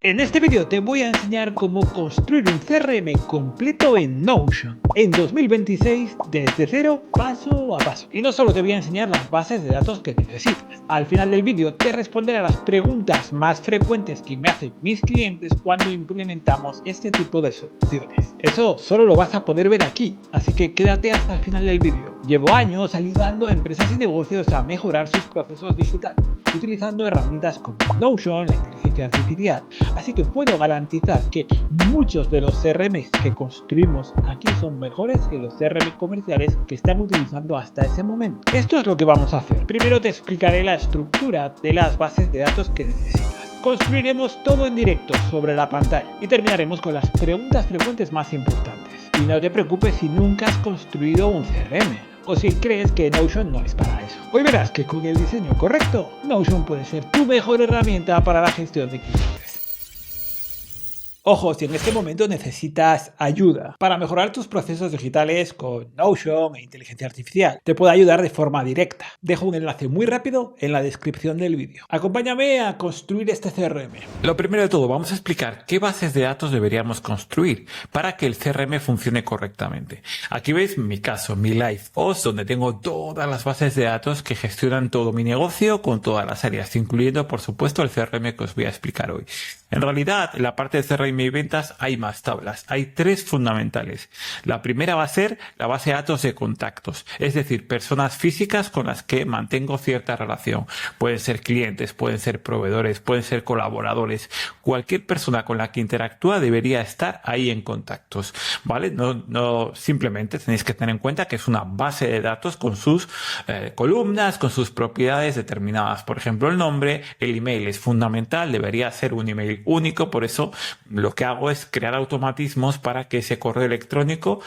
En este vídeo te voy a enseñar cómo construir un CRM completo en Notion en 2026 desde cero, paso a paso. Y no solo te voy a enseñar las bases de datos que necesitas. Al final del vídeo te responderé a las preguntas más frecuentes que me hacen mis clientes cuando implementamos este tipo de soluciones. Eso solo lo vas a poder ver aquí, así que quédate hasta el final del vídeo. Llevo años ayudando a empresas y negocios a mejorar sus procesos digitales, utilizando herramientas como Notion, la inteligencia artificial, así que puedo garantizar que muchos de los CRMs que construimos aquí son mejores que los CRM comerciales que están utilizando hasta ese momento. Esto es lo que vamos a hacer. Primero te explicaré la estructura de las bases de datos que necesitas. Construiremos todo en directo sobre la pantalla y terminaremos con las preguntas frecuentes más importantes. Y no te preocupes si nunca has construido un CRM o si crees que Notion no es para eso. Hoy verás que con el diseño correcto, Notion puede ser tu mejor herramienta para la gestión de clientes. Ojo, si en este momento necesitas ayuda para mejorar tus procesos digitales con Notion e inteligencia artificial, te puedo ayudar de forma directa. Dejo un enlace muy rápido en la descripción del vídeo. Acompáñame a construir este CRM. Lo primero de todo, vamos a explicar qué bases de datos deberíamos construir para que el CRM funcione correctamente. Aquí veis mi caso, mi Lifehost, donde tengo todas las bases de datos que gestionan todo mi negocio con todas las áreas, incluyendo, por supuesto, el CRM que os voy a explicar hoy. En realidad, en la parte de CRM y ventas hay más tablas. Hay tres fundamentales. La primera va a ser la base de datos de contactos, es decir, personas físicas con las que mantengo cierta relación. Pueden ser clientes, pueden ser proveedores, pueden ser colaboradores. Cualquier persona con la que interactúa debería estar ahí en contactos, ¿vale? No simplemente tenéis que tener en cuenta que es una base de datos con sus columnas, con sus propiedades determinadas. Por ejemplo, el nombre, el email es fundamental, debería ser un email único, por eso lo que hago es crear automatismos para que ese correo electrónico,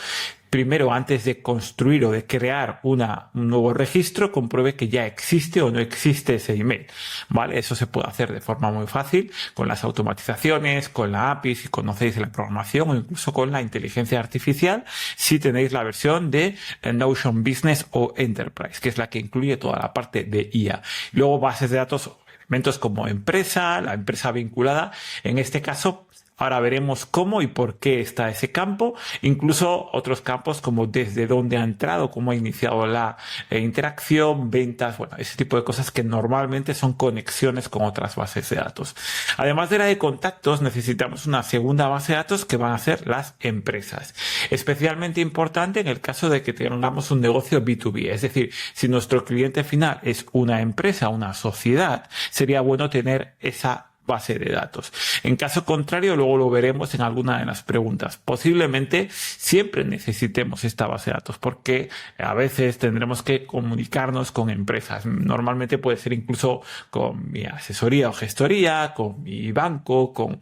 primero, antes de construir o de crear un nuevo registro, compruebe que ya existe o no existe ese email, ¿vale? Eso se puede hacer de forma muy fácil con las automatizaciones, con la API, si conocéis la programación, o incluso con la inteligencia artificial, si tenéis la versión de Notion Business o Enterprise, que es la que incluye toda la parte de IA. Luego, bases de datos, elementos como empresa, la empresa vinculada. En este caso, ahora veremos cómo y por qué está ese campo, incluso otros campos como desde dónde ha entrado, cómo ha iniciado la interacción, ventas, bueno, ese tipo de cosas que normalmente son conexiones con otras bases de datos. Además de la de contactos, necesitamos una segunda base de datos que van a ser las empresas. Especialmente importante en el caso de que tengamos un negocio B2B, es decir, si nuestro cliente final es una empresa, una sociedad, sería bueno tener esa base de datos. En caso contrario, luego lo veremos en alguna de las preguntas. Posiblemente siempre necesitemos esta base de datos porque a veces tendremos que comunicarnos con empresas. Normalmente puede ser incluso con mi asesoría o gestoría, con mi banco, con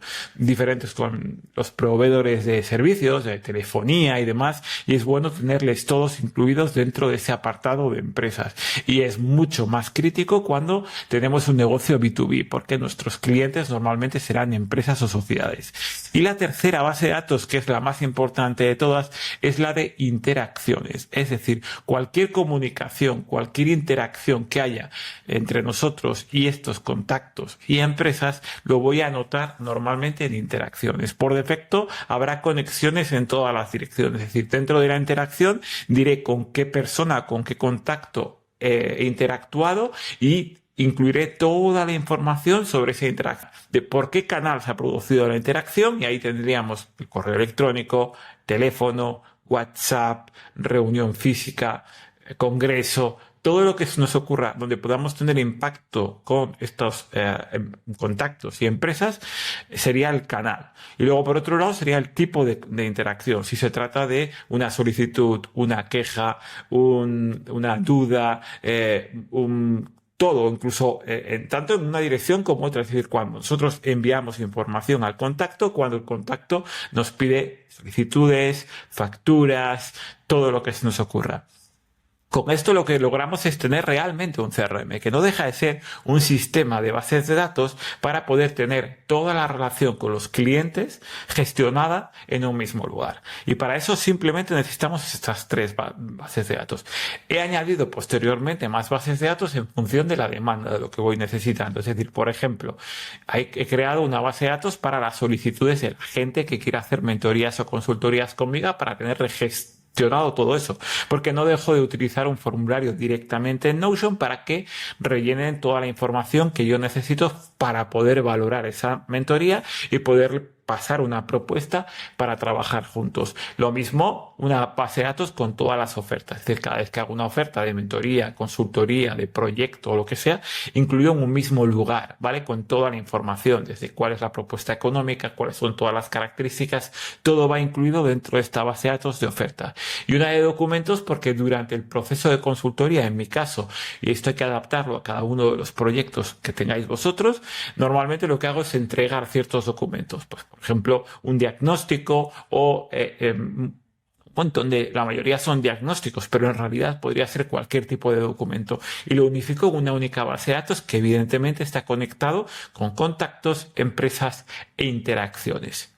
los proveedores de servicios, de telefonía y demás. Y es bueno tenerles todos incluidos dentro de ese apartado de empresas. Y es mucho más crítico cuando tenemos un negocio B2B porque nuestros clientes normalmente serán empresas o sociedades. Y la tercera base de datos, que es la más importante de todas, es la de interacciones. Es decir, cualquier comunicación, cualquier interacción que haya entre nosotros y estos contactos y empresas, lo voy a anotar normalmente en interacciones. Por defecto, habrá conexiones en todas las direcciones. Es decir, dentro de la interacción diré con qué persona, con qué contacto he interactuado y incluiré toda la información sobre esa interacción, de por qué canal se ha producido la interacción, y ahí tendríamos el correo electrónico, teléfono, WhatsApp, reunión física, congreso, todo lo que se nos ocurra donde podamos tener impacto con estos contactos y empresas sería el canal. Y luego, por otro lado, sería el tipo de interacción. Si se trata de una solicitud, una queja, una duda, todo, incluso tanto en una dirección como otra. Es decir, cuando nosotros enviamos información al contacto, cuando el contacto nos pide solicitudes, facturas, todo lo que se nos ocurra. Con esto lo que logramos es tener realmente un CRM, que no deja de ser un sistema de bases de datos para poder tener toda la relación con los clientes gestionada en un mismo lugar. Y para eso simplemente necesitamos estas tres bases de datos. He añadido posteriormente más bases de datos en función de la demanda de lo que voy necesitando. Es decir, por ejemplo, he creado una base de datos para las solicitudes de la gente que quiera hacer mentorías o consultorías conmigo para tener gestionado todo eso, porque no dejo de utilizar un formulario directamente en Notion para que rellenen toda la información que yo necesito para poder valorar esa mentoría y poder pasar una propuesta para trabajar juntos. Lo mismo, una base de datos con todas las ofertas. Es decir, cada vez que hago una oferta de mentoría, consultoría, de proyecto o lo que sea, incluido en un mismo lugar, ¿vale? Con toda la información, desde cuál es la propuesta económica, cuáles son todas las características, todo va incluido dentro de esta base de datos de oferta. Y una de documentos porque durante el proceso de consultoría, en mi caso, y esto hay que adaptarlo a cada uno de los proyectos que tengáis vosotros, normalmente lo que hago es entregar ciertos documentos, pues por ejemplo, un diagnóstico o un montón la mayoría son diagnósticos, pero en realidad podría ser cualquier tipo de documento y lo unifico en una única base de datos que evidentemente está conectado con contactos, empresas e interacciones.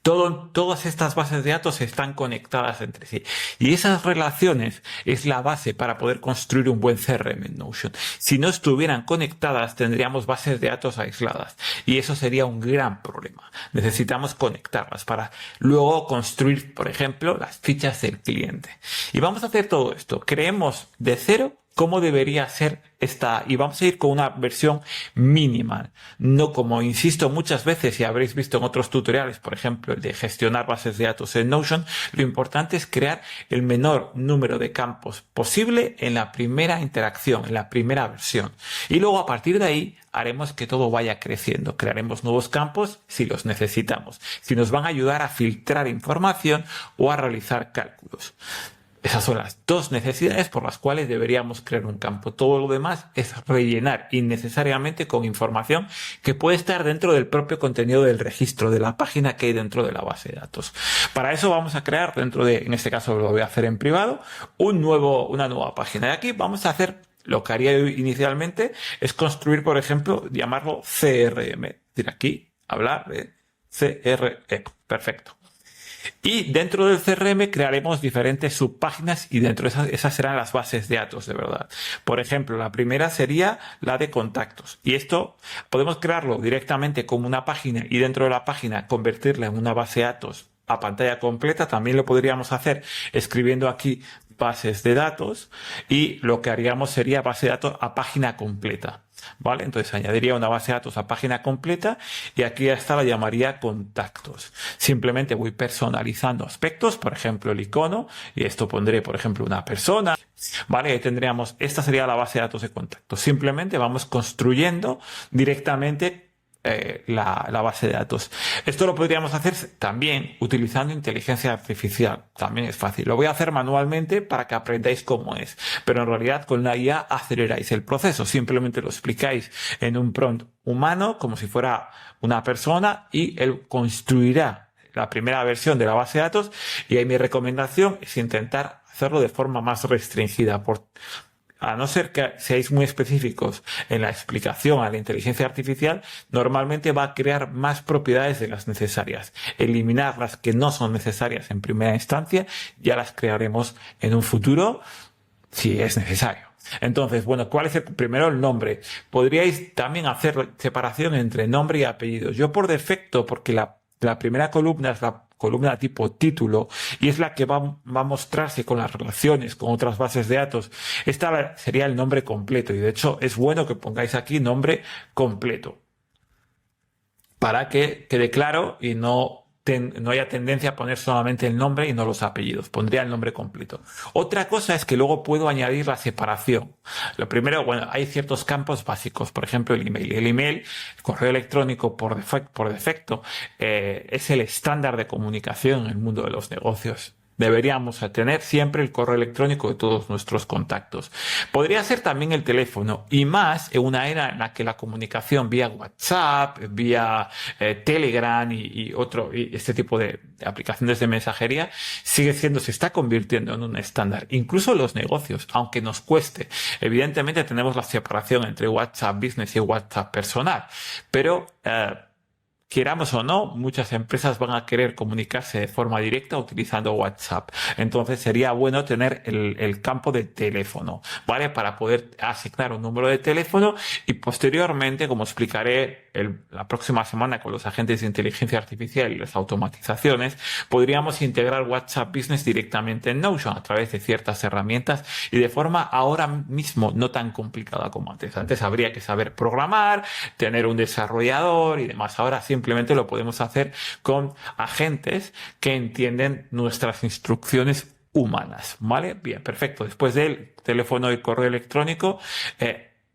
Todas estas bases de datos están conectadas entre sí y esas relaciones es la base para poder construir un buen CRM en Notion. Si no estuvieran conectadas tendríamos bases de datos aisladas y eso sería un gran problema. Necesitamos conectarlas para luego construir, por ejemplo, las fichas del cliente. Y vamos a hacer todo esto. Creemos de cero cómo debería ser esta, y vamos a ir con una versión mínima, no como insisto muchas veces y habréis visto en otros tutoriales, por ejemplo el de gestionar bases de datos en Notion. Lo importante es crear el menor número de campos posible en la primera interacción, en la primera versión, y luego a partir de ahí haremos que todo vaya creciendo. Crearemos nuevos campos si los necesitamos, si nos van a ayudar a filtrar información o a realizar cálculos. Esas son las dos necesidades por las cuales deberíamos crear un campo. Todo lo demás es rellenar innecesariamente con información que puede estar dentro del propio contenido del registro de la página que hay dentro de la base de datos. Para eso vamos a crear dentro de, en este caso lo voy a hacer en privado, una nueva página. Y aquí vamos a hacer lo que haría inicialmente es construir, por ejemplo, llamarlo CRM. Es decir, aquí hablar de CRM. Perfecto. Y dentro del CRM crearemos diferentes subpáginas y dentro de esas serán las bases de datos de verdad. Por ejemplo, la primera sería la de contactos. Y esto podemos crearlo directamente como una página y dentro de la página convertirla en una base de datos a pantalla completa. También lo podríamos hacer escribiendo aquí bases de datos y lo que haríamos sería base de datos a página completa. ¿Vale? Entonces añadiría una base de datos a página completa y aquí esta la llamaría contactos. Simplemente voy personalizando aspectos, por ejemplo el icono, y esto pondré por ejemplo una persona. ¿Vale? Ahí tendríamos, esta sería la base de datos de contactos. Simplemente vamos construyendo directamente la base de datos. Esto lo podríamos hacer también utilizando inteligencia artificial. También es fácil. Lo voy a hacer manualmente para que aprendáis cómo es. Pero en realidad con la IA aceleráis el proceso. Simplemente lo explicáis en un prompt humano como si fuera una persona y él construirá la primera versión de la base de datos y ahí mi recomendación es intentar hacerlo de forma más restringida a no ser que seáis muy específicos en la explicación a la inteligencia artificial, normalmente va a crear más propiedades de las necesarias. Eliminar las que no son necesarias en primera instancia, ya las crearemos en un futuro si es necesario. Entonces, bueno, ¿cuál es primero el nombre? Podríais también hacer separación entre nombre y apellidos. Yo por defecto, porque la primera columna es la columna tipo título y es la que va a mostrarse con las relaciones con otras bases de datos. Esta sería el nombre completo y de hecho es bueno que pongáis aquí nombre completo para que quede claro y no haya tendencia a poner solamente el nombre y no los apellidos. Pondría el nombre completo. Otra cosa es que luego puedo añadir la separación. Lo primero, bueno, hay ciertos campos básicos, por ejemplo el email. El email, el correo electrónico por defecto, es el estándar de comunicación en el mundo de los negocios. deberíamos tener siempre el correo electrónico de todos nuestros contactos. Podría ser también el teléfono, y más en una era en la que la comunicación vía WhatsApp, vía Telegram y este tipo de aplicaciones de mensajería se está convirtiendo en un estándar. Incluso los negocios, aunque nos cueste. Evidentemente tenemos la separación entre WhatsApp Business y WhatsApp personal, pero queramos o no, muchas empresas van a querer comunicarse de forma directa utilizando WhatsApp. Entonces sería bueno tener el campo de teléfono, ¿vale? Para poder asignar un número de teléfono y posteriormente, como explicaré la próxima semana con los agentes de inteligencia artificial y las automatizaciones, podríamos integrar WhatsApp Business directamente en Notion a través de ciertas herramientas y de forma ahora mismo no tan complicada como antes. Antes habría que saber programar, tener un desarrollador y demás. Ahora simplemente lo podemos hacer con agentes que entienden nuestras instrucciones humanas, ¿vale? Bien, perfecto. Después del teléfono y correo electrónico,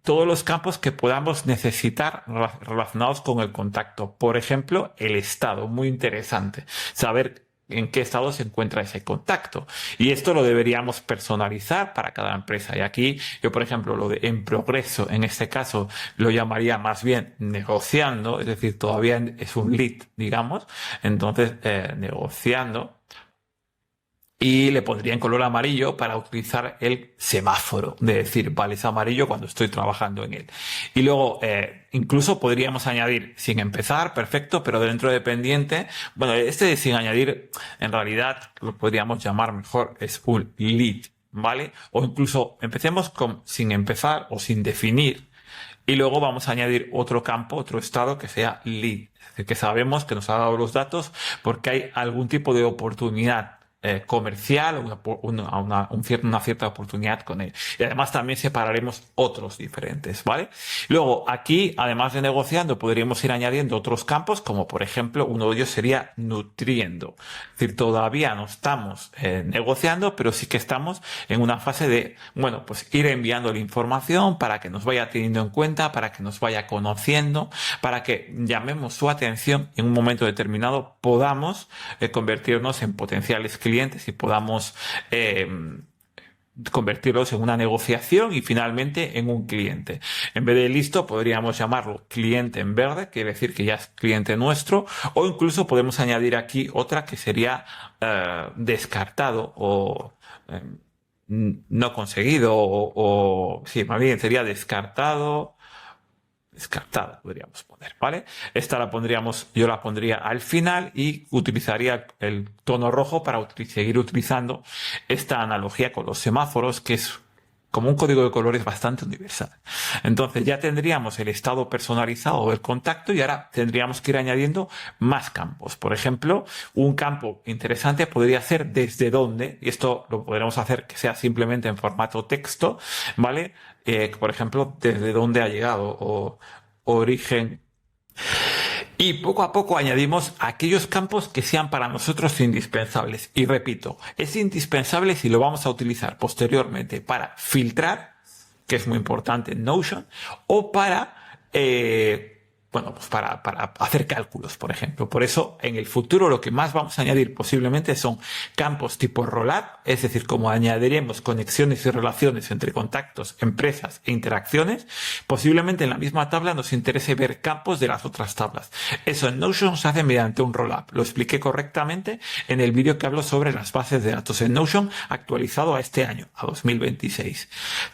todos los campos que podamos necesitar relacionados con el contacto. Por ejemplo, el estado, muy interesante. Saber en qué estado se encuentra ese contacto. Y esto lo deberíamos personalizar para cada empresa. Y aquí yo, por ejemplo, lo de en progreso, en este caso, lo llamaría más bien negociando, es decir, todavía es un lead, digamos. Entonces, negociando. Y le pondría en color amarillo para utilizar el semáforo, de decir, vale, es amarillo cuando estoy trabajando en él. Y luego, incluso podríamos añadir sin empezar, perfecto, pero dentro de pendiente, bueno, este de sin añadir, en realidad lo podríamos llamar mejor, es un lead, ¿vale? O incluso empecemos con sin empezar o sin definir. Y luego vamos a añadir otro campo, otro estado que sea lead, es decir, que sabemos que nos ha dado los datos porque hay algún tipo de oportunidad comercial, una cierta oportunidad con él. Y además también separaremos otros diferentes, ¿vale? Luego, aquí, además de negociando, podríamos ir añadiendo otros campos, como por ejemplo, uno de ellos sería nutriendo. Es decir, todavía no estamos negociando, pero sí que estamos en una fase de, bueno, pues ir enviando la información para que nos vaya teniendo en cuenta, para que nos vaya conociendo, para que llamemos su atención y en un momento determinado podamos convertirnos en potenciales clientes y podamos convertirlos en una negociación y finalmente en un cliente. En vez de listo, podríamos llamarlo cliente en verde, quiere decir que ya es cliente nuestro, o incluso podemos añadir aquí otra que sería descartado o no conseguido sí, más bien sería descartada podríamos poner, ¿vale? Esta yo la pondría al final y utilizaría el tono rojo para seguir utilizando esta analogía con los semáforos, que es como un código de colores bastante universal. Entonces ya tendríamos el estado personalizado del contacto y ahora tendríamos que ir añadiendo más campos. Por ejemplo, un campo interesante podría ser desde dónde, y esto lo podremos hacer que sea simplemente en formato texto, ¿vale? Por ejemplo, desde dónde ha llegado o origen. Y poco a poco añadimos aquellos campos que sean para nosotros indispensables. Y repito, es indispensable si lo vamos a utilizar posteriormente para filtrar, que es muy importante en Notion, o para pues para hacer cálculos, por ejemplo. Por eso, en el futuro, lo que más vamos a añadir posiblemente son campos tipo rollup, es decir, como añadiremos conexiones y relaciones entre contactos, empresas e interacciones, posiblemente en la misma tabla nos interese ver campos de las otras tablas. Eso en Notion se hace mediante un rollup. Lo expliqué correctamente en el vídeo que hablo sobre las bases de datos en Notion actualizado a este año, a 2026.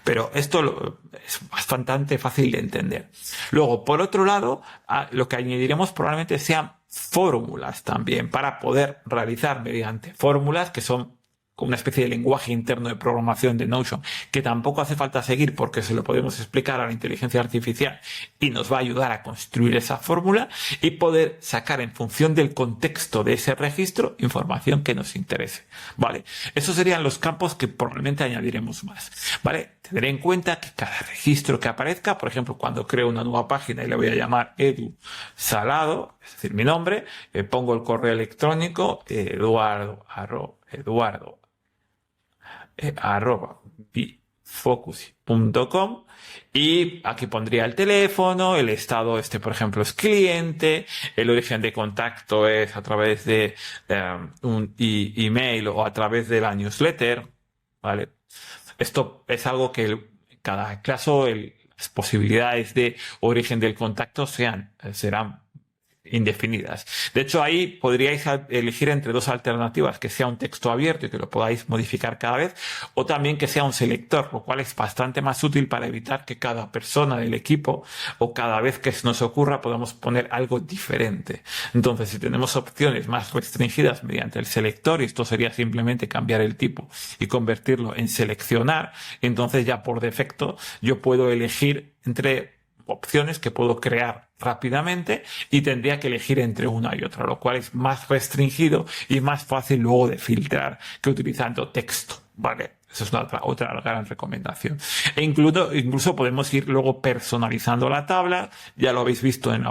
Pero esto es bastante fácil de entender. Luego, por otro lado, lo que añadiremos probablemente sean fórmulas también para poder realizar mediante fórmulas que son una especie de lenguaje interno de programación de Notion que tampoco hace falta seguir porque se lo podemos explicar a la inteligencia artificial y nos va a ayudar a construir esa fórmula y poder sacar en función del contexto de ese registro información que nos interese, ¿vale? Esos serían los campos que probablemente añadiremos más, ¿vale? Tendré en cuenta que cada registro que aparezca, por ejemplo, cuando creo una nueva página y le voy a llamar Edu Salado, es decir, mi nombre, pongo el correo electrónico eduardo arroba focus.com y aquí pondría el teléfono, el estado por ejemplo es cliente, el origen de contacto es a través de un email o a través de la newsletter, ¿vale? Esto es algo que en cada caso las posibilidades de origen del contacto serán indefinidas. De hecho, ahí podríais elegir entre dos alternativas, que sea un texto abierto y que lo podáis modificar cada vez, o también que sea un selector, lo cual es bastante más útil para evitar que cada persona del equipo o cada vez que se nos ocurra podamos poner algo diferente. Entonces, si tenemos opciones más restringidas mediante el selector, y esto sería simplemente cambiar el tipo y convertirlo en seleccionar, entonces ya por defecto yo puedo elegir entre opciones que puedo crear rápidamente y tendría que elegir entre una y otra, lo cual es más restringido y más fácil luego de filtrar que utilizando texto, ¿vale? Esa es otra gran recomendación. E incluso podemos ir luego personalizando la tabla, ya lo habéis visto en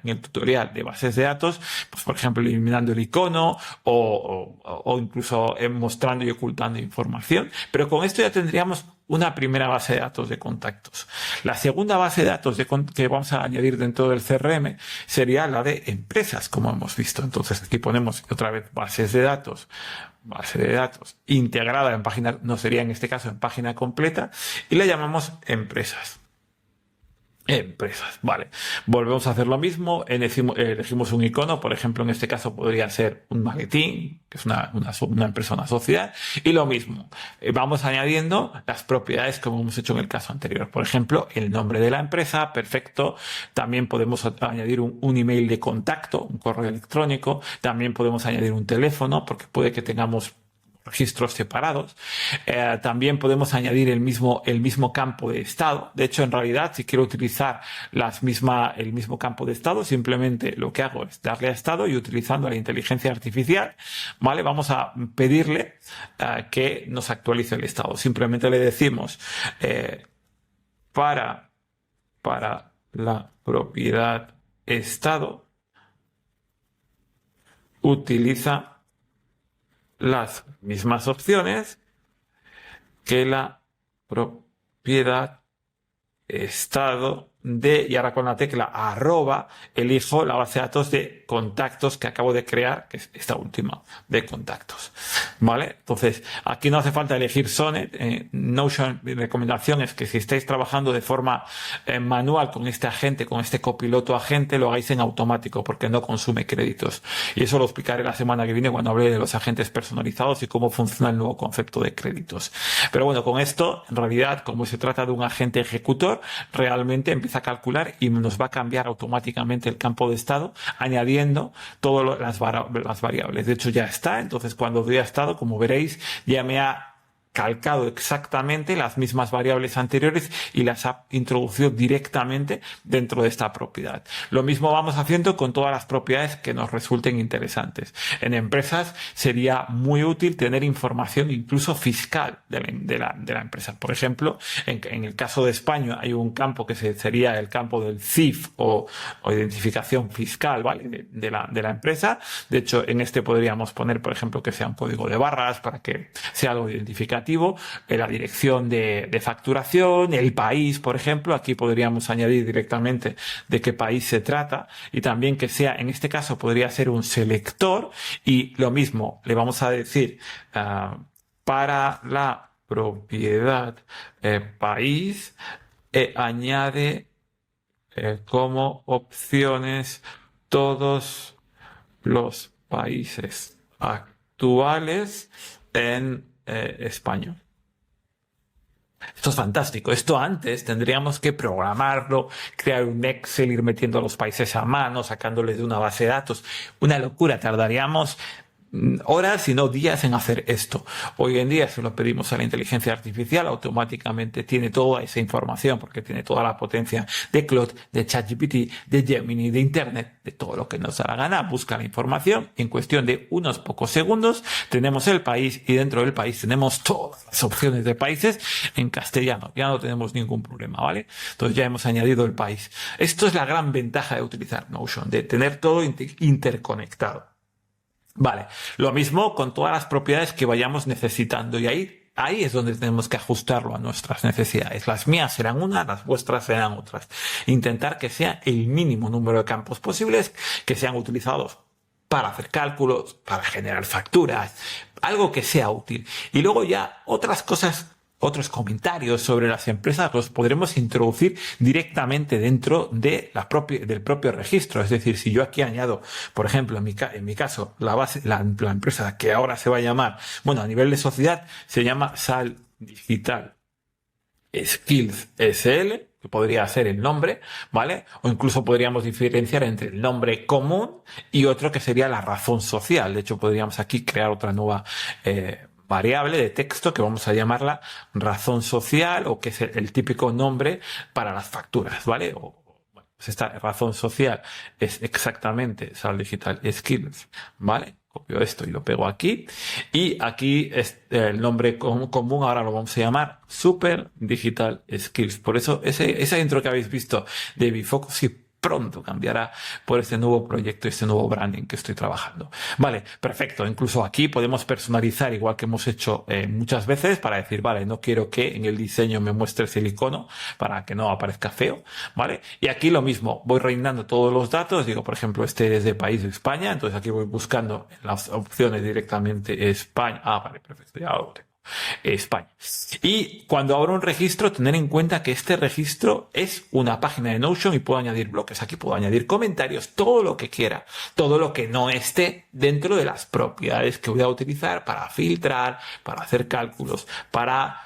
el tutorial de bases de datos, pues por ejemplo eliminando el icono o incluso mostrando y ocultando información, pero con esto ya tendríamos una primera base de datos de contactos. La segunda base de datos que vamos a añadir dentro del CRM sería la de empresas, como hemos visto. Entonces aquí ponemos otra vez base de datos integrada en página, no sería en este caso en página completa, y la llamamos empresas. Empresas, vale. Volvemos a hacer lo mismo, elegimos un icono, por ejemplo, en este caso podría ser un maletín, que es una empresa, una sociedad, y lo mismo. Vamos añadiendo las propiedades como hemos hecho en el caso anterior. Por ejemplo, el nombre de la empresa, perfecto. También podemos añadir un email de contacto, un correo electrónico. También podemos añadir un teléfono, porque puede que tengamos registros separados. También podemos añadir el mismo campo de estado. De hecho, en realidad, si quiero utilizar el mismo campo de estado, simplemente lo que hago es darle a estado y utilizando la inteligencia artificial, ¿vale? Vamos a pedirle que nos actualice el estado. Simplemente le decimos para la propiedad estado, utiliza las mismas opciones que la propiedad estado y ahora con la tecla arroba elijo la base de datos de contactos que acabo de crear, que es esta última de contactos, ¿vale? Entonces aquí no hace falta elegir Sonnet. Notion, mi recomendación es que si estáis trabajando de forma manual con este agente, con este copiloto agente, lo hagáis en automático porque no consume créditos, y eso lo explicaré la semana que viene cuando hable de los agentes personalizados y cómo funciona el nuevo concepto de créditos. Pero bueno, con esto en realidad, como se trata de un agente ejecutor, realmente empieza a calcular y nos va a cambiar automáticamente el campo de estado añadiendo todas las variables. De hecho ya está. Entonces cuando doy a estado, como veréis, ya me ha calcado exactamente las mismas variables anteriores y las ha introducido directamente dentro de esta propiedad. Lo mismo vamos haciendo con todas las propiedades que nos resulten interesantes. En empresas sería muy útil tener información incluso fiscal de la empresa. Por ejemplo, en el caso de España hay un campo que sería el campo del CIF o identificación fiscal, ¿vale? de la empresa. De hecho, en este podríamos poner, por ejemplo, que sea un código de barras para que sea algo identificativo. La dirección de facturación, el país, por ejemplo, aquí podríamos añadir directamente de qué país se trata, y también que sea, en este caso podría ser un selector, y lo mismo le vamos a decir para la propiedad país, añade como opciones todos los países actuales en español. Esto es fantástico. Esto antes tendríamos que programarlo, crear un Excel, ir metiendo a los países a mano, sacándoles de una base de datos. Una locura. Tardaríamos horas, si no días, en hacer esto. Hoy en día, si lo pedimos a la inteligencia artificial, automáticamente tiene toda esa información, porque tiene toda la potencia de Claude, de ChatGPT, de Gemini, de Internet, de todo lo que nos da la gana. Busca la información. En cuestión de unos pocos segundos tenemos el país, y dentro del país tenemos todas las opciones de países en castellano. Ya no tenemos ningún problema, ¿vale? Entonces ya hemos añadido el país. Esto es la gran ventaja de utilizar Notion, de tener todo interconectado. Vale, lo mismo con todas las propiedades que vayamos necesitando, y ahí ahí es donde tenemos que ajustarlo a nuestras necesidades. Las mías serán unas, las vuestras serán otras. Intentar que sea el mínimo número de campos posibles que sean utilizados para hacer cálculos, para generar facturas, algo que sea útil. Y luego ya otras cosas, otros comentarios sobre las empresas los podremos introducir directamente dentro de del propio registro. Es decir, si yo aquí añado, por ejemplo, en mi caso, la empresa que ahora se va a llamar, bueno, a nivel de sociedad se llama Sal Digital Skills SL, que podría ser el nombre, ¿vale? O incluso podríamos diferenciar entre el nombre común y otro que sería la razón social. De hecho, podríamos aquí crear otra nueva variable de texto que vamos a llamarla razón social, o que es el típico nombre para las facturas, ¿vale? Bueno, pues esta razón social es exactamente Sal Digital Skills, ¿vale? Copio esto y lo pego aquí. Y aquí es el nombre común, ahora lo vamos a llamar Super Digital Skills. Por eso esa intro que habéis visto de Bifocus pronto cambiará por este nuevo proyecto, este nuevo branding que estoy trabajando. Vale, perfecto. Incluso aquí podemos personalizar, igual que hemos hecho muchas veces, para decir, vale, no quiero que en el diseño me muestres el icono para que no aparezca feo, ¿vale? Y aquí lo mismo, voy rellenando todos los datos, digo, por ejemplo, este es de país de España, entonces aquí voy buscando en las opciones directamente España. Ah, vale, perfecto, ya lo tengo. España. Y cuando abro un registro, tener en cuenta que este registro es una página de Notion y puedo añadir bloques. Aquí puedo añadir comentarios, todo lo que quiera, todo lo que no esté dentro de las propiedades que voy a utilizar para filtrar, para hacer cálculos, para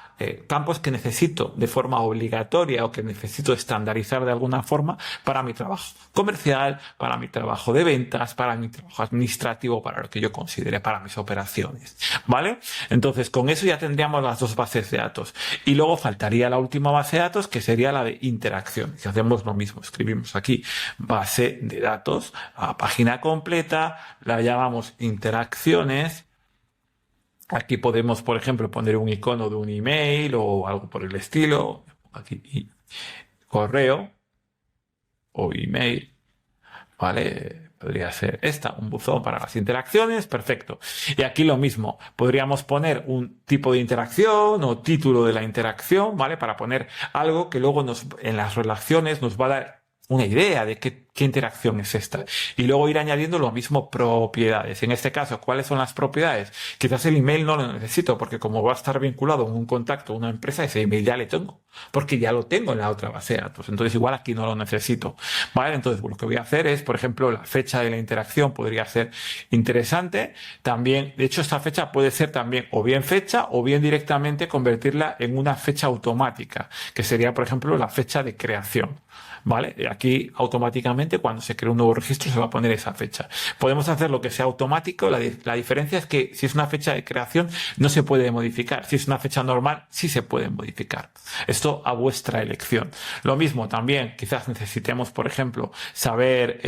campos que necesito de forma obligatoria o que necesito estandarizar de alguna forma para mi trabajo comercial, para mi trabajo de ventas, para mi trabajo administrativo, para lo que yo considere para mis operaciones, ¿vale? Entonces, con eso ya tendríamos las dos bases de datos. Y luego faltaría la última base de datos, que sería la de interacción. Si hacemos lo mismo, escribimos aquí base de datos, a página completa, la llamamos interacciones. Aquí podemos, por ejemplo, poner un icono de un email o algo por el estilo. Aquí correo o email, ¿vale? Podría ser un buzón para las interacciones, perfecto. Y aquí lo mismo, podríamos poner un tipo de interacción o título de la interacción, ¿vale? Para poner algo que luego en las relaciones nos va a dar una idea de qué interacción es esta. Y luego ir añadiendo lo mismo propiedades. En este caso, ¿cuáles son las propiedades? Quizás el email no lo necesito, porque como va a estar vinculado en un contacto a una empresa, ese email ya le tengo, porque ya lo tengo en la otra base de datos. Entonces igual aquí no lo necesito, ¿vale? Entonces lo que voy a hacer es, por ejemplo, la fecha de la interacción podría ser interesante. También, de hecho, esta fecha puede ser también o bien fecha o bien directamente convertirla en una fecha automática, que sería, por ejemplo, la fecha de creación, ¿vale? Aquí automáticamente cuando se crea un nuevo registro se va a poner esa fecha. Podemos hacer lo que sea automático, la diferencia es que si es una fecha de creación no se puede modificar, si es una fecha normal sí se puede modificar. Esto a vuestra elección. Lo mismo también, quizás necesitemos, por ejemplo, saber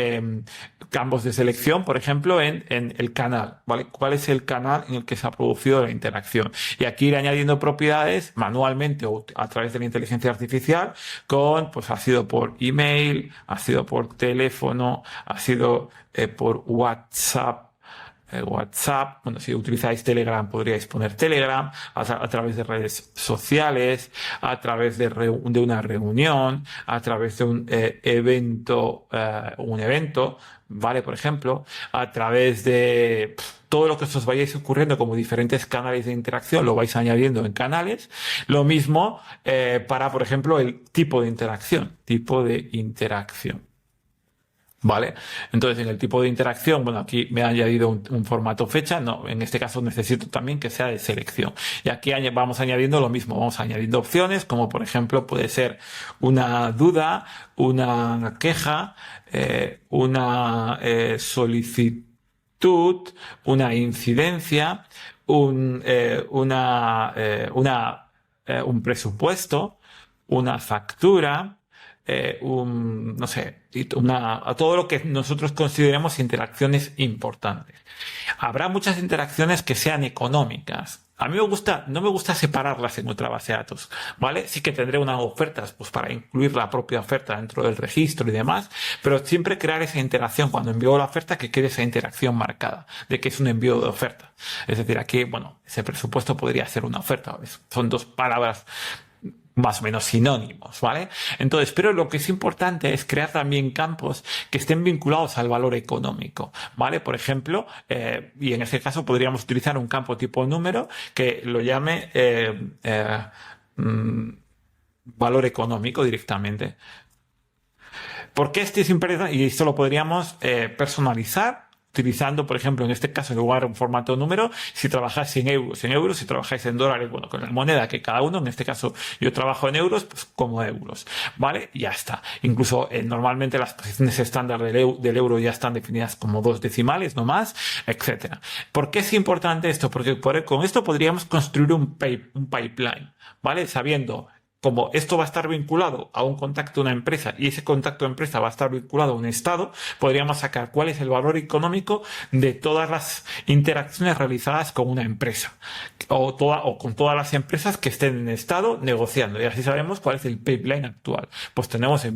campos de selección, por ejemplo, en el canal, ¿vale? ¿Cuál es el canal en el que se ha producido la interacción? Y aquí ir añadiendo propiedades manualmente o a través de la inteligencia artificial pues ha sido por email, ha sido por teléfono, ha sido por WhatsApp. Bueno, si utilizáis Telegram podríais poner Telegram, a través de redes sociales, a través de una reunión, a través de un evento, ¿vale? Por ejemplo, a través de todo lo que os vayáis ocurriendo como diferentes canales de interacción, lo vais añadiendo en canales. Lo mismo para, por ejemplo, el tipo de interacción. ¿Vale? Entonces, en el tipo de interacción, bueno, aquí me ha añadido un formato fecha, no, en este caso necesito también que sea de selección. Y aquí vamos añadiendo lo mismo, vamos añadiendo opciones, como por ejemplo puede ser una duda, una queja, una solicitud, una incidencia, un presupuesto, una factura, no sé, a todo lo que nosotros consideremos interacciones importantes. Habrá muchas interacciones que sean económicas, A mí no me gusta separarlas en otra base de datos, ¿vale? Sí que tendré unas ofertas, pues para incluir la propia oferta dentro del registro y demás, pero siempre crear esa interacción cuando envío la oferta, que quede esa interacción marcada de que es un envío de oferta. Es decir, aquí, bueno, ese presupuesto podría ser una oferta. Son dos palabras más o menos sinónimos, ¿vale? Entonces, pero lo que es importante es crear también campos que estén vinculados al valor económico, ¿vale? Por ejemplo, y en ese caso podríamos utilizar un campo tipo número que lo llame valor económico directamente. ¿Por qué este es importante? Y esto lo podríamos personalizar utilizando, por ejemplo, en este caso, en lugar de un formato número, si trabajáis en euros, si trabajáis en dólares, bueno, con la moneda que cada uno, en este caso yo trabajo en euros, pues como euros, ¿vale? Y ya está. Incluso normalmente las posiciones estándar del euro ya están definidas como 2 decimales, no más, etcétera. ¿Por qué es importante esto? Porque con esto podríamos construir un pipeline, ¿vale? Sabiendo como esto va a estar vinculado a un contacto de una empresa y ese contacto de empresa va a estar vinculado a un estado, podríamos sacar cuál es el valor económico de todas las interacciones realizadas con una empresa o con todas las empresas que estén en estado negociando, y así sabemos cuál es el pipeline actual. Pues tenemos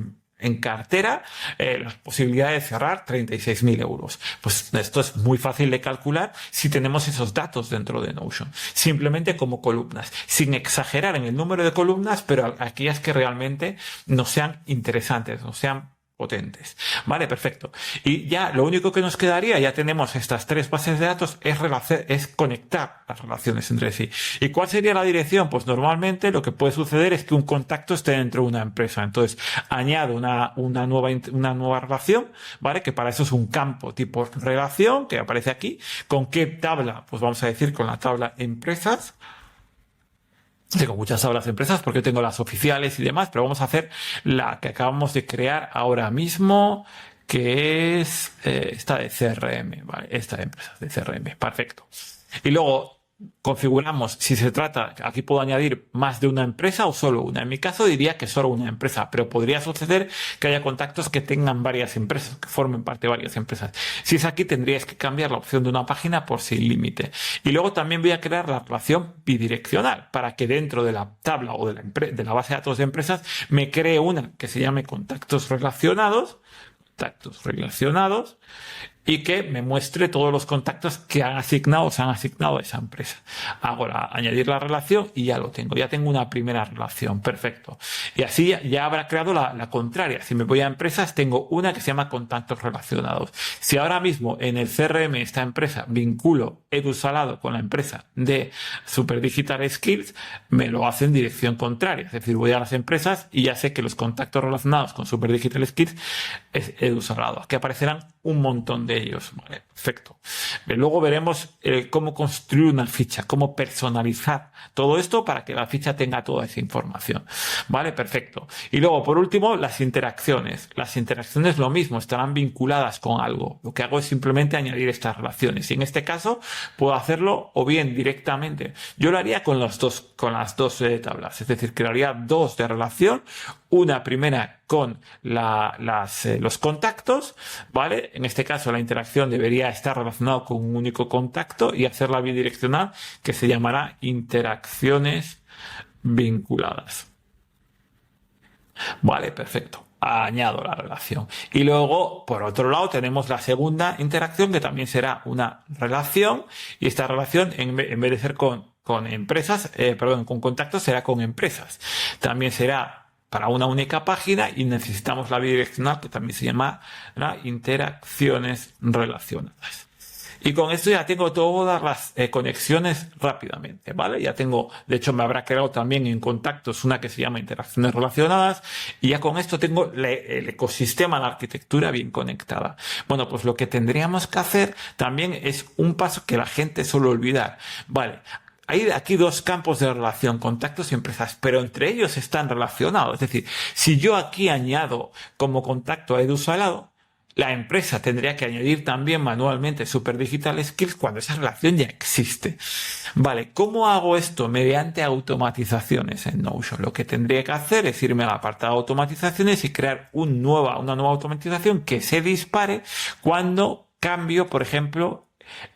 en cartera las posibilidades de cerrar 36.000 euros. Pues esto es muy fácil de calcular si tenemos esos datos dentro de Notion. Simplemente como columnas, sin exagerar en el número de columnas, pero aquellas que realmente no sean interesantes, no sean potentes. Vale, perfecto. Y ya lo único que nos quedaría, ya tenemos estas 3 bases de datos, es conectar las relaciones entre sí. ¿Y cuál sería la dirección? Pues normalmente lo que puede suceder es que un contacto esté dentro de una empresa. Entonces añado una nueva relación, ¿vale? Que para eso es un campo tipo relación que aparece aquí. ¿Con qué tabla? Pues vamos a decir con la tabla empresas. Tengo muchas tablas de empresas porque tengo las oficiales y demás, pero vamos a hacer la que acabamos de crear ahora mismo, que es esta de CRM, ¿vale? Esta de empresas de CRM, perfecto. Y luego configuramos si se trata, aquí puedo añadir más de una empresa o solo una. En mi caso diría que solo una empresa, pero podría suceder que haya contactos que tengan varias empresas, que formen parte de varias empresas. Si es aquí, tendrías que cambiar la opción de una página por sin límite. Y luego también voy a crear la relación bidireccional para que dentro de la tabla o de la base de datos de empresas me cree una que se llame contactos relacionados, y que me muestre todos los contactos que se han asignado a esa empresa. Ahora, añadir la relación y ya lo tengo. Ya tengo una primera relación. Perfecto. Y así ya habrá creado la contraria. Si me voy a empresas, tengo una que se llama contactos relacionados. Si ahora mismo en el CRM esta empresa vinculo Edu Salado con la empresa de Super Digital Skills, me lo hace en dirección contraria. Es decir, voy a las empresas y ya sé que los contactos relacionados con Super Digital Skills es Edu Salado. Aquí aparecerán un montón de ellos. Vale, perfecto. Luego veremos cómo construir una ficha, cómo personalizar todo esto para que la ficha tenga toda esa información. Vale, perfecto. Y luego, por último, las interacciones. Las interacciones lo mismo, estarán vinculadas con algo. Lo que hago es simplemente añadir estas relaciones. Y en este caso, puedo hacerlo o bien directamente. Yo lo haría con las dos tablas. Es decir, crearía 2 de relación. Una primera con los contactos, ¿vale? En este caso la interacción debería estar relacionada con un único contacto y hacerla bidireccional, que se llamará interacciones vinculadas. Vale, perfecto. Añado la relación. Y luego, por otro lado, tenemos la segunda interacción, que también será una relación, y esta relación, en vez de ser con empresas, con contactos, será con empresas. También será para una única página y necesitamos la bidireccional, que también se llama interacciones relacionadas. Y con esto ya tengo todas las conexiones rápidamente, ¿vale? Ya tengo, de hecho me habrá creado también en contactos una que se llama interacciones relacionadas, y ya con esto tengo el ecosistema, la arquitectura bien conectada. Bueno, pues lo que tendríamos que hacer también es un paso que la gente suele olvidar, ¿vale? Hay aquí 2 campos de relación, contactos y empresas, pero entre ellos están relacionados. Es decir, si yo aquí añado como contacto a Edu Salado, la empresa tendría que añadir también manualmente Super Digital Skills cuando esa relación ya existe. Vale, ¿cómo hago esto? Mediante automatizaciones en Notion. Lo que tendría que hacer es irme al apartado de automatizaciones y crear una nueva automatización que se dispare cuando cambio, por ejemplo,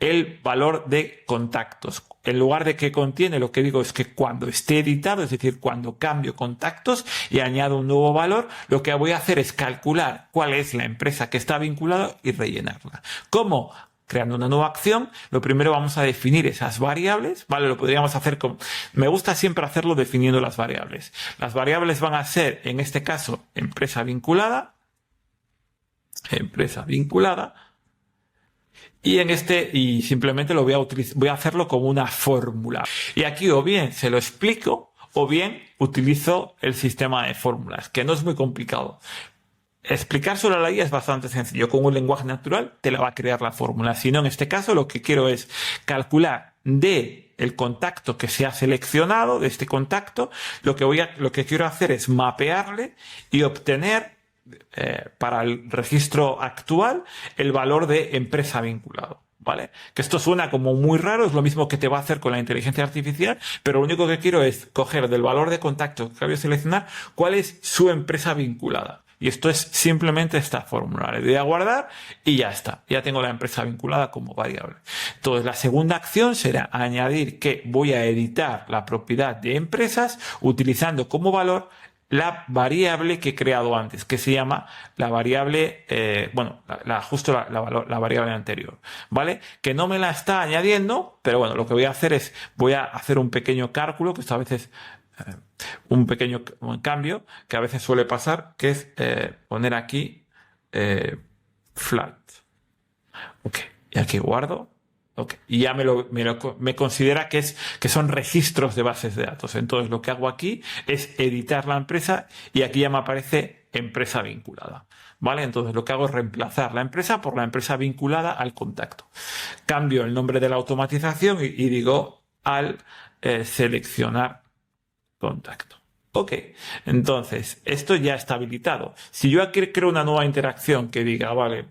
el valor de contactos. En lugar de que contiene, lo que digo es que cuando esté editado, es decir, cuando cambio contactos y añado un nuevo valor, lo que voy a hacer es calcular cuál es la empresa que está vinculada y rellenarla. ¿Cómo? Creando una nueva acción, lo primero vamos a definir esas variables, ¿vale? Lo podríamos hacer con... Me gusta siempre hacerlo definiendo las variables. Las variables van a ser, en este caso, empresa vinculada, y simplemente lo voy a hacerlo como una fórmula. Y aquí o bien se lo explico o bien utilizo el sistema de fórmulas, que no es muy complicado. Explicar sobre la guía es bastante sencillo. Con un lenguaje natural te la va a crear la fórmula. Si no, en este caso lo que quiero es calcular de el contacto que se ha seleccionado, de este contacto, lo que quiero hacer es mapearle y obtener para el registro actual el valor de empresa vinculado. ¿Vale? Que esto suena como muy raro, es lo mismo que te va a hacer con la inteligencia artificial, pero lo único que quiero es coger del valor de contacto que voy a seleccionar cuál es su empresa vinculada. Y esto es simplemente esta fórmula. Le doy a guardar y ya está. Ya tengo la empresa vinculada como variable. Entonces, la segunda acción será añadir que voy a editar la propiedad de empresas utilizando como valor la variable que he creado antes, que se llama la variable, la variable anterior, ¿vale? Que no me la está añadiendo, pero bueno, lo que voy a hacer es, voy a hacer un pequeño cálculo, que esto a veces, un pequeño cambio, que a veces suele pasar, que es poner aquí flat. Ok, y aquí guardo. Okay. Y ya me considera que son registros de bases de datos. Entonces lo que hago aquí es editar la empresa y aquí ya me aparece empresa vinculada. ¿Vale? Entonces lo que hago es reemplazar la empresa por la empresa vinculada al contacto. Cambio el nombre de la automatización y digo al seleccionar contacto. Ok, entonces esto ya está habilitado. Si yo aquí creo una nueva interacción que diga, vale,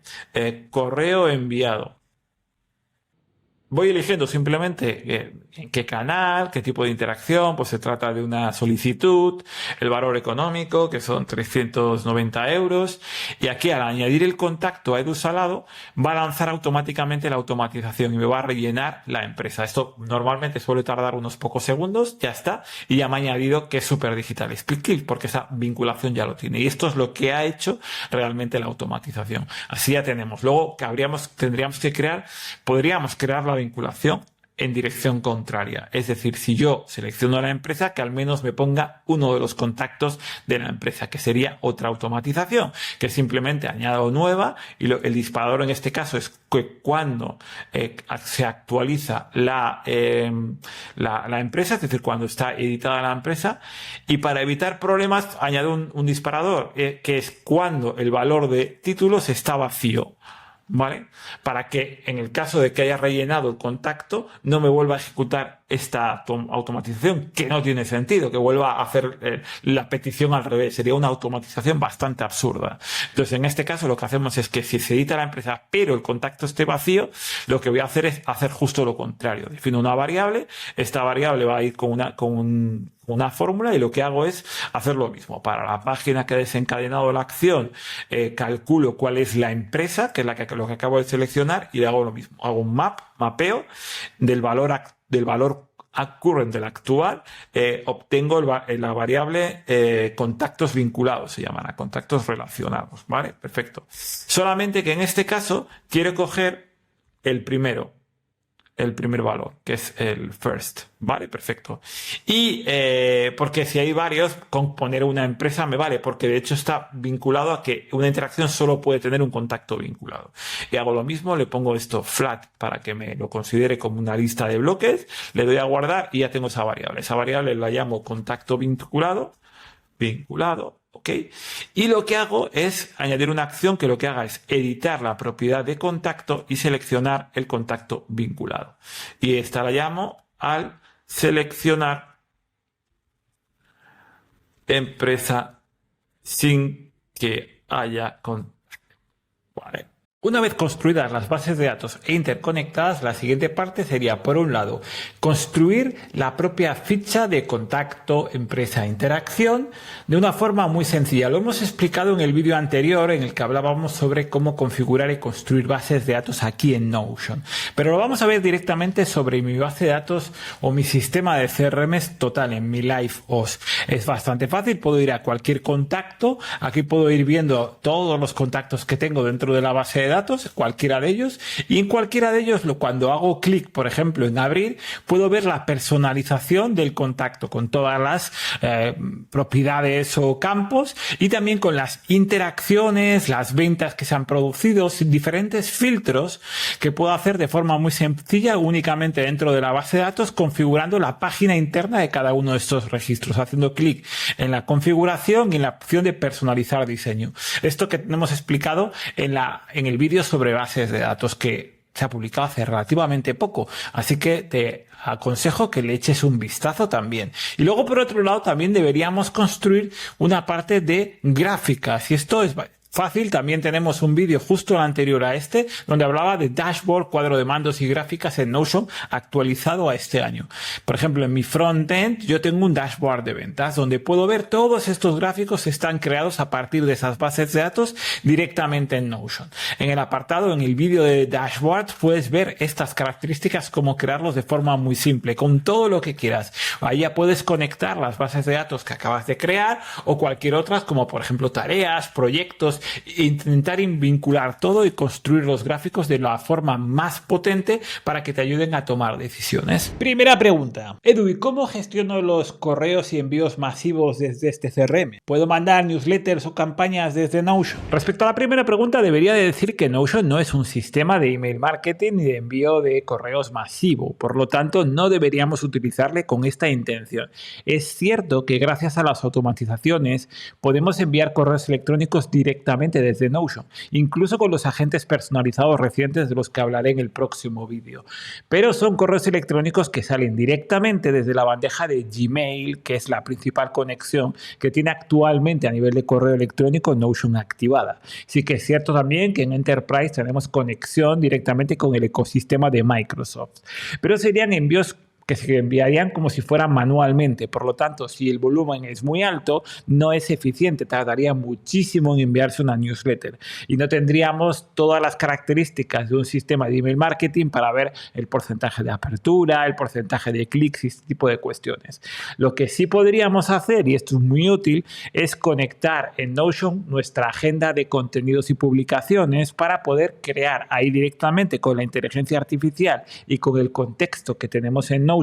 correo enviado. Voy eligiendo simplemente en qué canal, qué tipo de interacción, pues se trata de una solicitud, el valor económico, que son 390 euros, y aquí al añadir el contacto a Edu Salado, va a lanzar automáticamente la automatización y me va a rellenar la empresa. Esto normalmente suele tardar unos pocos segundos, ya está, y ya me ha añadido que es Super Digital Speak, porque esa vinculación ya lo tiene. Y esto es lo que ha hecho realmente la automatización. Así ya tenemos. Luego podríamos crear la vinculación en dirección contraria. Es decir, si yo selecciono a la empresa, que al menos me ponga uno de los contactos de la empresa, que sería otra automatización, que simplemente añado nueva y el disparador en este caso es que cuando se actualiza la empresa, es decir, cuando está editada la empresa, y para evitar problemas añado un disparador, que es cuando el valor de títulos está vacío. ¿Vale? Para que en el caso de que haya rellenado el contacto no me vuelva a ejecutar esta automatización, que no tiene sentido, que vuelva a hacer la petición al revés. Sería una automatización bastante absurda. Entonces, en este caso lo que hacemos es que si se edita la empresa pero el contacto esté vacío, lo que voy a hacer es hacer justo lo contrario. Defino una variable, esta variable va a ir con una fórmula y lo que hago es hacer lo mismo. Para la página que ha desencadenado la acción, calculo cuál es la empresa, que es lo que acabo de seleccionar, y le hago lo mismo. Hago un mapeo del valor current del actual, obtengo la variable contactos vinculados, se llaman contactos relacionados, ¿vale? Perfecto. Solamente que en este caso quiero coger el primer valor, que es el first, ¿vale? Perfecto. Y porque si hay varios, con poner una empresa me vale, porque de hecho está vinculado a que una interacción solo puede tener un contacto vinculado. Y hago lo mismo, le pongo esto flat para que me lo considere como una lista de bloques, le doy a guardar y ya tengo esa variable. Esa variable la llamo contacto vinculado, ¿ok? Y lo que hago es añadir una acción que lo que haga es editar la propiedad de contacto y seleccionar el contacto vinculado. Y esta la llamo al seleccionar empresa sin que haya contacto. Vale. Una vez construidas las bases de datos e interconectadas, la siguiente parte sería, por un lado, construir la propia ficha de contacto empresa-interacción de una forma muy sencilla. Lo hemos explicado en el vídeo anterior en el que hablábamos sobre cómo configurar y construir bases de datos aquí en Notion. Pero lo vamos a ver directamente sobre mi base de datos o mi sistema de CRM total en mi LifeOS. Es bastante fácil, puedo ir a cualquier contacto, aquí puedo ir viendo todos los contactos que tengo dentro de la base de datos, cualquiera de ellos, y en cualquiera de ellos, cuando hago clic, por ejemplo, en abrir, puedo ver la personalización del contacto con todas las propiedades o campos y también con las interacciones, las ventas que se han producido, diferentes filtros que puedo hacer de forma muy sencilla únicamente dentro de la base de datos, configurando la página interna de cada uno de estos registros, haciendo clic en la configuración y en la opción de personalizar diseño. Esto que hemos explicado en el vídeo sobre bases de datos que se ha publicado hace relativamente poco, así que te aconsejo que le eches un vistazo también. Y luego, por otro lado, también deberíamos construir una parte de gráficas, y esto es fácil. También tenemos un vídeo justo anterior a este donde hablaba de dashboard, cuadro de mandos y gráficas en Notion actualizado a este año. Por ejemplo, en mi frontend yo tengo un dashboard de ventas donde puedo ver todos estos gráficos que están creados a partir de esas bases de datos directamente en Notion. En el apartado, en el vídeo de dashboard, puedes ver estas características, cómo crearlos de forma muy simple, con todo lo que quieras. Ahí ya puedes conectar las bases de datos que acabas de crear o cualquier otra, como por ejemplo tareas, proyectos, intentar vincular todo y construir los gráficos de la forma más potente para que te ayuden a tomar decisiones. Primera pregunta. Edu, ¿y cómo gestiono los correos y envíos masivos desde este CRM? ¿Puedo mandar newsletters o campañas desde Notion? Respecto a la primera pregunta, debería de decir que Notion no es un sistema de email marketing ni de envío de correos masivo. Por lo tanto, no deberíamos utilizarle con esta intención. Es cierto que gracias a las automatizaciones podemos enviar correos electrónicos directamente desde Notion, incluso con los agentes personalizados recientes de los que hablaré en el próximo vídeo. Pero son correos electrónicos que salen directamente desde la bandeja de Gmail, que es la principal conexión que tiene actualmente a nivel de correo electrónico Notion activada. Sí que es cierto también que en Enterprise tenemos conexión directamente con el ecosistema de Microsoft, pero serían envíos que se enviarían como si fueran manualmente. Por lo tanto, si el volumen es muy alto, no es eficiente, tardaría muchísimo en enviarse una newsletter y no tendríamos todas las características de un sistema de email marketing para ver el porcentaje de apertura, el porcentaje de clics y este tipo de cuestiones. Lo que sí podríamos hacer, y esto es muy útil, es conectar en Notion nuestra agenda de contenidos y publicaciones para poder crear ahí directamente con la inteligencia artificial y con el contexto que tenemos en Notion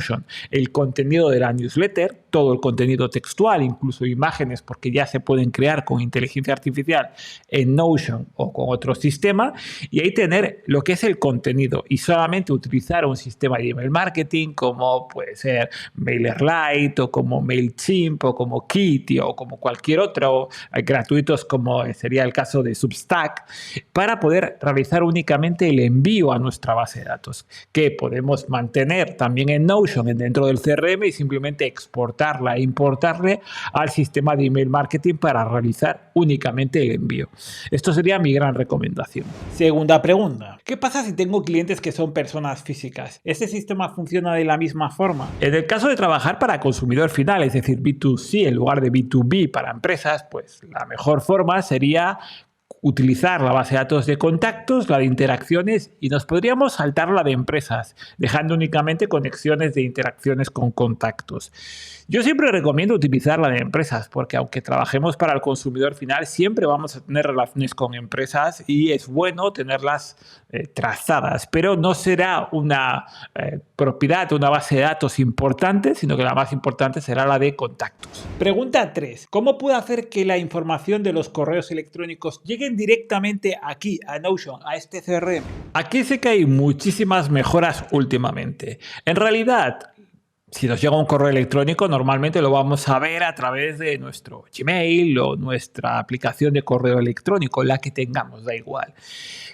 el contenido de la newsletter, todo el contenido textual, incluso imágenes, porque ya se pueden crear con inteligencia artificial en Notion o con otro sistema, y ahí tener lo que es el contenido y solamente utilizar un sistema de email marketing como puede ser MailerLite o como MailChimp o como Kitty o como cualquier otro, gratuitos como sería el caso de Substack, para poder realizar únicamente el envío a nuestra base de datos, que podemos mantener también en Notion dentro del CRM y simplemente exportarla e importarle al sistema de email marketing para realizar únicamente el envío. Esto sería mi gran recomendación. Segunda pregunta. ¿Qué pasa si tengo clientes que son personas físicas? ¿Este sistema funciona de la misma forma? En el caso de trabajar para consumidor final, es decir, B2C en lugar de B2B para empresas, pues la mejor forma sería utilizar la base de datos de contactos, la de interacciones, y nos podríamos saltar la de empresas, dejando únicamente conexiones de interacciones con contactos. Yo siempre recomiendo utilizar la de empresas porque aunque trabajemos para el consumidor final, siempre vamos a tener relaciones con empresas y es bueno tenerlas trazadas, pero no será una propiedad, una base de datos importante, sino que la más importante será la de contactos. Pregunta 3. ¿Cómo puedo hacer que la información de los correos electrónicos lleguen directamente aquí, a Notion, a este CRM? Aquí sé que hay muchísimas mejoras últimamente. En realidad, si nos llega un correo electrónico, normalmente lo vamos a ver a través de nuestro Gmail o nuestra aplicación de correo electrónico, la que tengamos, da igual.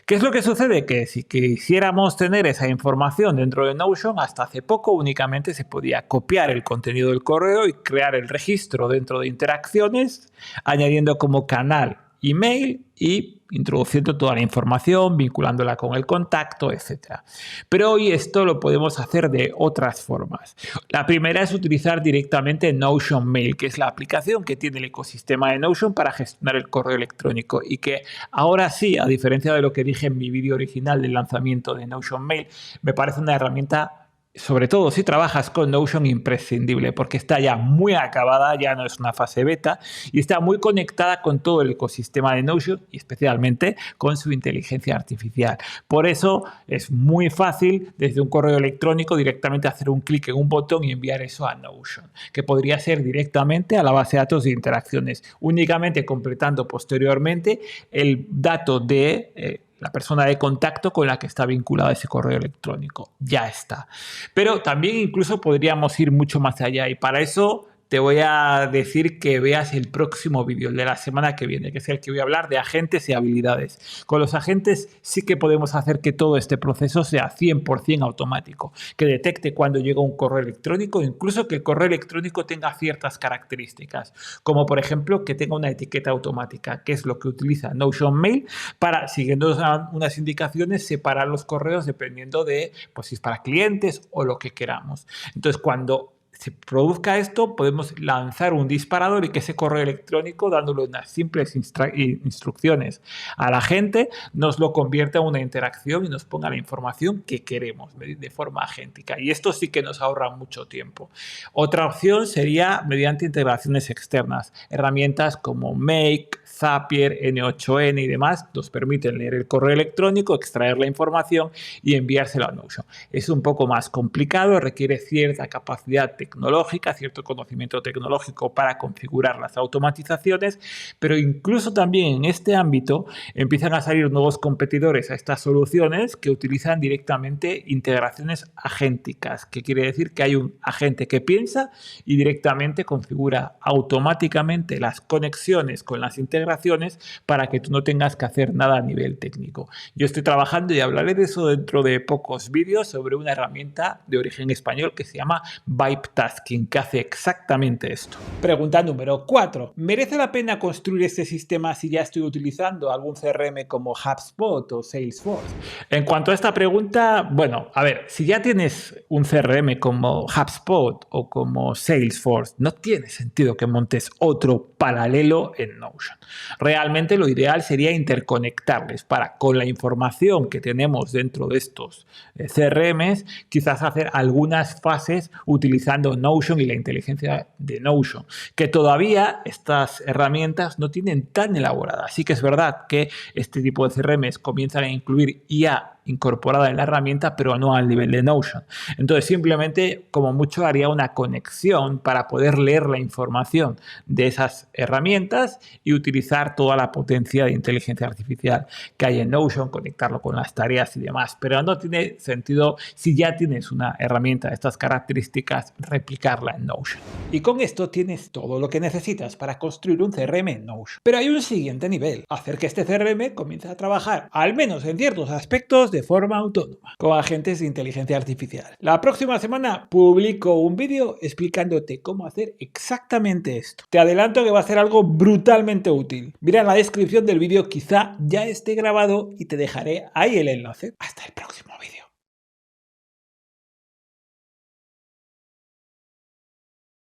¿Qué es lo que sucede? Que si quisiéramos tener esa información dentro de Notion, hasta hace poco únicamente se podía copiar el contenido del correo y crear el registro dentro de interacciones, añadiendo como canal email y introduciendo toda la información, vinculándola con el contacto, etc. Pero hoy esto lo podemos hacer de otras formas. La primera es utilizar directamente Notion Mail, que es la aplicación que tiene el ecosistema de Notion para gestionar el correo electrónico y que ahora sí, a diferencia de lo que dije en mi vídeo original del lanzamiento de Notion Mail, me parece una herramienta, sobre todo si trabajas con Notion, imprescindible, porque está ya muy acabada, ya no es una fase beta y está muy conectada con todo el ecosistema de Notion y especialmente con su inteligencia artificial. Por eso es muy fácil desde un correo electrónico directamente hacer un clic en un botón y enviar eso a Notion, que podría ser directamente a la base de datos de interacciones, únicamente completando posteriormente el dato de la persona de contacto con la que está vinculado ese correo electrónico. Ya está. Pero también incluso podríamos ir mucho más allá y para eso te voy a decir que veas el próximo vídeo de la semana que viene, que es el que voy a hablar de agentes y habilidades. Con los agentes sí que podemos hacer que todo este proceso sea 100% automático, que detecte cuando llega un correo electrónico, incluso que el correo electrónico tenga ciertas características, como por ejemplo que tenga una etiqueta automática, que es lo que utiliza Notion Mail para, siguiendo unas indicaciones, separar los correos dependiendo de pues, si es para clientes o lo que queramos. Entonces, cuando se produzca esto, podemos lanzar un disparador y que ese correo electrónico, dándole unas simples instrucciones a la gente, nos lo convierta en una interacción y nos ponga la información que queremos de forma agéntica. Y esto sí que nos ahorra mucho tiempo. Otra opción sería mediante integraciones externas. Herramientas como Make, Zapier, N8N y demás nos permiten leer el correo electrónico, extraer la información y enviárselo a Notion. Es un poco más complicado, requiere cierta capacidad tecnológica, cierto conocimiento tecnológico para configurar las automatizaciones, pero incluso también en este ámbito empiezan a salir nuevos competidores a estas soluciones que utilizan directamente integraciones agénticas, que quiere decir que hay un agente que piensa y directamente configura automáticamente las conexiones con las integraciones para que tú no tengas que hacer nada a nivel técnico. Yo estoy trabajando y hablaré de eso dentro de pocos vídeos sobre una herramienta de origen español que se llama Vibetasking, que hace exactamente esto. Pregunta número 4. ¿Merece la pena construir este sistema si ya estoy utilizando algún CRM como HubSpot o Salesforce? En cuanto a esta pregunta, bueno, a ver, si ya tienes un CRM como HubSpot o como Salesforce, no tiene sentido que montes otro paralelo en Notion. Realmente lo ideal sería interconectarles para, con la información que tenemos dentro de estos CRMs, quizás hacer algunas fases utilizando Notion y la inteligencia de Notion, que todavía estas herramientas no tienen tan elaboradas. Sí que es verdad que este tipo de CRMs comienzan a incluir IA incorporada en la herramienta, pero no al nivel de Notion. Entonces, simplemente, como mucho, haría una conexión para poder leer la información de esas herramientas y utilizar toda la potencia de inteligencia artificial que hay en Notion, conectarlo con las tareas y demás. Pero no tiene sentido, si ya tienes una herramienta de estas características, replicarla en Notion. Y con esto tienes todo lo que necesitas para construir un CRM en Notion. Pero hay un siguiente nivel: hacer que este CRM comience a trabajar, al menos en ciertos aspectos, de forma autónoma, con agentes de inteligencia artificial. La próxima semana publico un vídeo explicándote cómo hacer exactamente esto. Te adelanto que va a ser algo brutalmente útil. Mira en la descripción del vídeo, quizá ya esté grabado y te dejaré ahí el enlace. Hasta el próximo vídeo.